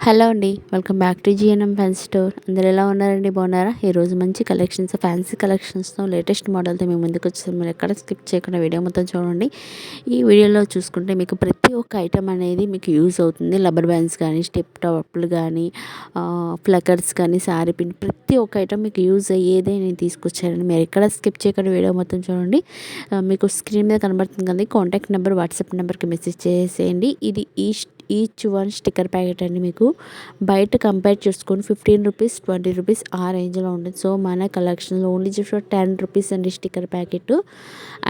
Hello అండి, welcome back to GNM fancy store. అందరు ఎలా ఉన్నారండి? బాగున్నారా? ఈరోజు మంచి కలెక్షన్స్, ఫ్యాన్సీ కలెక్షన్స్తో లేటెస్ట్ మోడల్తో మేము ముందుకు వచ్చేసాం. మీరు ఎక్కడ స్కిప్ చేయకుండా వీడియో మొత్తం చూడండి. ఈ వీడియోలో చూసుకుంటే మీకు ప్రతి ఒక్క ఐటమ్ అనేది మీకు యూజ్ అవుతుంది. రబ్బర్ బ్యాండ్స్ కానీ, స్టెప్ టాప్లు కానీ, ఫ్లకర్స్ కానీ, శారీ పిన్, ప్రతి ఒక్క ఐటమ్ మీకు యూజ్ అయ్యేదే నేను తీసుకొచ్చానండి. మీరు ఎక్కడ స్కిప్ చేయకుండా వీడియో మొత్తం చూడండి. మీకు స్క్రీన్ మీద కనబడుతుంది కదా, కాంటాక్ట్ నెంబర్, వాట్సాప్ నెంబర్కి మెసేజ్ చేసేయండి. ఇది ఈచ్ వన్ స్టిక్కర్ ప్యాకెట్ అండి. మీకు బయట కంపేర్ చేసుకొని 15 రూపీస్, 20 రూపీస్ ఆ రేంజ్లో ఉంటుంది. సో మన కలెక్షన్లో ఓన్లీ జస్ట్ 10 రూపీస్ అండి స్టిక్కర్ ప్యాకెట్.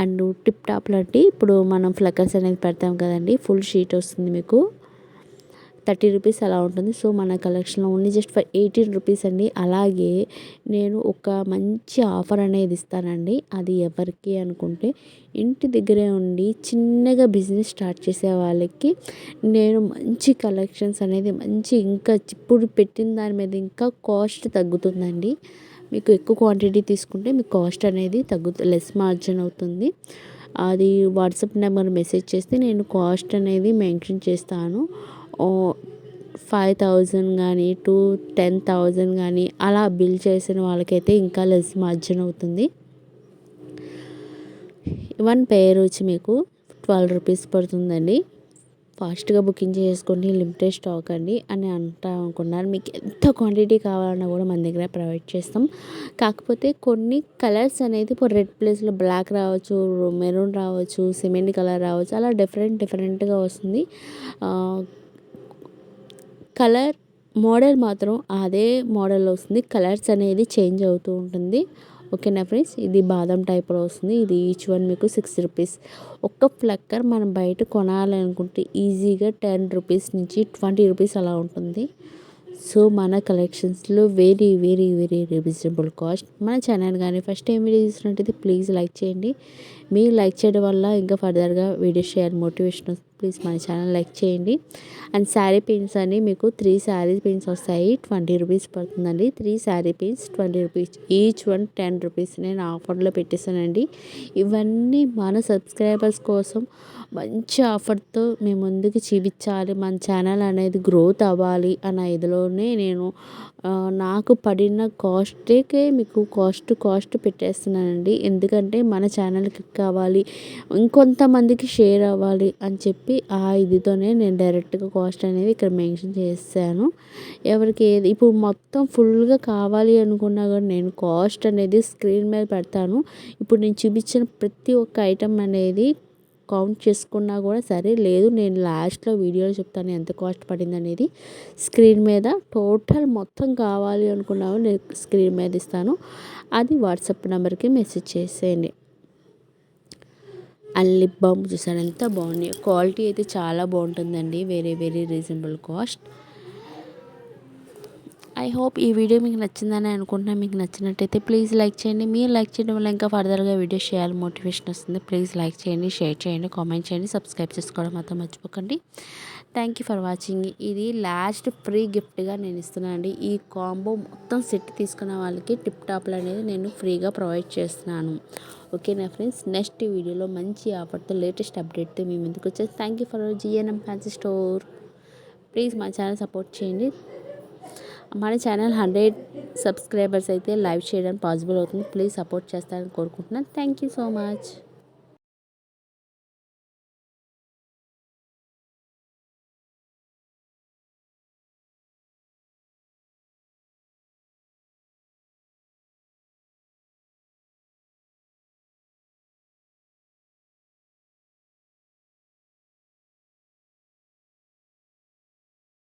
అండ్ టిప్ టాప్లు అంటే ఇప్పుడు మనం ఫ్లకర్స్ అనేది పెడతాం కదండి, ఫుల్ షీట్ వస్తుంది మీకు 30 రూపీస్ అలా ఉంటుంది. సో మన కలెక్షన్లో ఓన్లీ జస్ట్ ఫర్ 18 రూపీస్ అండి. అలాగే నేను ఒక మంచి ఆఫర్ అనేది ఇస్తానండి. అది ఎవరికి అనుకుంటే, ఇంటి దగ్గరే ఉండి చిన్నగా బిజినెస్ స్టార్ట్ చేసే వాళ్ళకి నేను మంచి కలెక్షన్స్ అనేది ఇంకా ఇప్పుడు పెట్టిన దాని మీద ఇంకా కాస్ట్ తగ్గుతుందండి. మీకు ఎక్కువ క్వాంటిటీ తీసుకుంటే మీకు కాస్ట్ అనేది లెస్ మార్జిన్ అవుతుంది. అది వాట్సాప్ నెంబర్ మెసేజ్ చేస్తే నేను కాస్ట్ అనేది మెన్షన్ చేస్తాను. 5,000 కానీ 10,000 కానీ అలా బిల్ చేసిన వాళ్ళకైతే ఇంకా లెస్ మార్జిన్ అవుతుంది. వన్ పేర్ వచ్చి మీకు 12 రూపీస్ పడుతుందండి. ఫాస్ట్గా బుకింగ్ చేసుకోండి, లిమిటెడ్ స్టాక్ అండి అని అనుకున్నారు. మీకు ఎంత క్వాంటిటీ కావాలన్నా కూడా మన దగ్గర ప్రొవైడ్ చేస్తాం. కాకపోతే కొన్ని కలర్స్ అనేది ఇప్పుడు రెడ్ ప్లేస్లో బ్లాక్ రావచ్చు, మెరూన్ రావచ్చు, సిమెంట్ కలర్ రావచ్చు, అలా డిఫరెంట్గా వస్తుంది. కలర్ మోడల్ మాత్రం అదే మోడల్లో వస్తుంది. కలర్స్ అనేది చేంజ్ అవుతూ ఉంటుంది. ఓకేనా ఫ్రెండ్స్, ఇది బాదం టైప్లో వస్తుంది. ఇది ఈచ్ వన్ మీకు 6 రూపీస్. ఒక్క ఫ్లక్కర్ మనం బయట కొనాలనుకుంటే ఈజీగా 10 రూపీస్ నుంచి 20 రూపీస్ అలా ఉంటుంది. సో మన కలెక్షన్స్లో వెరీ రీజనబుల్ కాస్ట్. మన ఛానల్ కానీ ఫస్ట్ టైం వీడియో చూసినట్టయితే ప్లీజ్ లైక్ చేయండి. మీరు లైక్ చేయడం వల్ల ఇంకా ఫర్దర్గా వీడియోస్ చేయాలి మోటివేషన్. ప్లీజ్ మన ఛానల్ లైక్ చేయండి. అండ్ శారీ పిన్స్ అని మీకు 3 శారీ పిన్స్ వస్తాయి. 20 రూపీస్ పడుతుందండి. 3 sari pins 20 rupees, each one 10 rupees నేను ఆఫర్లో పెట్టేశానండి. ఇవన్నీ మన సబ్స్క్రైబర్స్ కోసం మంచి ఆఫర్తో మేము ముందుకు చూపించాలి, మన ఛానల్ అనేది గ్రోత్ అవ్వాలి అన్న ఇదిలోనే నేను నాకు పడిన కాస్ట్కే మీకు కాస్ట్ పెట్టేస్తున్నానండి. ఎందుకంటే మన ఛానల్కి కావాలి, ఇంకొంతమందికి షేర్ అవ్వాలి అని చెప్పి ఆ ఇదితోనే నేను డైరెక్ట్గా కాస్ట్ అనేది ఇక్కడ మెన్షన్ చేశాను. ఎవరికి ఏది ఇప్పుడు మొత్తం ఫుల్గా కావాలి అనుకున్నా కూడా నేను కాస్ట్ అనేది స్క్రీన్ మీద పెడతాను. ఇప్పుడు నేను చూపించిన ప్రతి ఒక్క ఐటమ్ అనేది కౌంట్ చేసుకున్నా కూడా సరే, లేదు నేను లాస్ట్లో వీడియోలో చెప్తాను ఎంత కాస్ట్ పడింది అనేది. స్క్రీన్ మీద టోటల్ మొత్తం కావాలి అనుకున్నా నేను స్క్రీన్ మీద ఇస్తాను. అది వాట్సాప్ నెంబర్కి మెసేజ్ చేసేయండి. అండ్ లిప్ బామ్ చూసాను ఎంత బాగున్నాయి. క్వాలిటీ అయితే చాలా బాగుంటుందండి. Very reasonable cost. I hope ఈ వీడియో మీకు నచ్చిందని అనుకుంటున్నాను. మీకు నచ్చినట్టయితే ప్లీజ్ లైక్ చేయండి. మీరు లైక్ చేయడం వల్ల ఇంకా ఫర్దర్గా వీడియోస్ చేయాలి మోటివేషన్ వస్తుంది. ప్లీజ్ లైక్ చేయండి, షేర్ చేయండి, కామెంట్ చేయండి, సబ్స్క్రైబ్ చేసుకోవడం మాత్రం మర్చిపోకండి. Thank you for watching. ఇది లాస్ట్ ఫ్రీ గిఫ్ట్గా నేను ఇస్తున్నాను అండి. ఈ కాంబో మొత్తం సెట్ తీసుకున్న వాళ్ళకి టిప్ టాప్లు అనేది నేను ఫ్రీగా ప్రొవైడ్ చేస్తున్నాను. ఓకేనా ఫ్రెండ్స్, నెక్స్ట్ వీడియోలో మంచి ఆఫర్తో లేటెస్ట్ అప్డేట్తో మీ ముందుకు వచ్చేసి. Thank you for GNM fancy store. Please మా ఛానల్ సపోర్ట్ చేయండి. మన ఛానల్ 100 సబ్స్క్రైబర్స్ అయితే లైవ్ చేయడం పాసిబుల్ అవుతుంది. ప్లీజ్ సపోర్ట్ చేస్తారని కోరుకుంటున్నాను. Thank you so much.